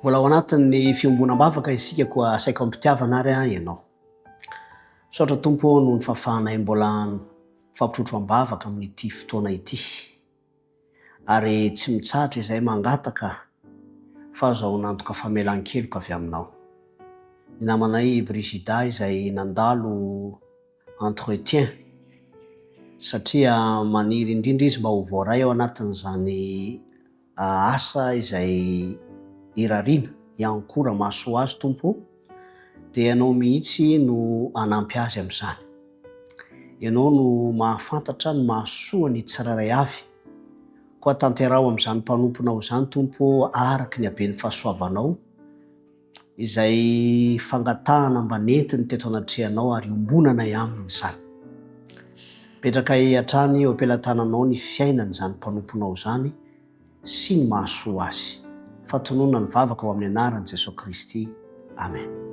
Mbola ao anatin'ny fiombonam-bavaka isika koa saika ampitiavana ary ianao. Saotra Tompo noho ny fahafahanay mbola fampitrotro am-bavaka amin'ity fotoana ity. Ary tsy mitsahatra izay mangataka fa azaho nantoka famelan-keloka avy aminao. Ny namanay Brigida izay nandalo entretien satria maniry indrindra izy mba ho voaray ao anatin'izany asa izay irariana iankora mahasoa azy Tompo, dia ianao mihitsy no anampy azy amin'izany. Ianao no mahafantatra ny mahasoa ny tsirairay avy. Koa tanterao amin'izany mpanomponao izany Tompo araka ny haben'ny fahasoavanao izay fangatahana mba nentiny teto anatrehanao ary ombonanay aminy izany. Petraka hatrany eo am-pelantananao ny fiainana izany mpanomponao izany sy ny mahasoa azy. Fatonona ny vavaka ao amin'ny anaran'i Jesosy Kristy. Amen.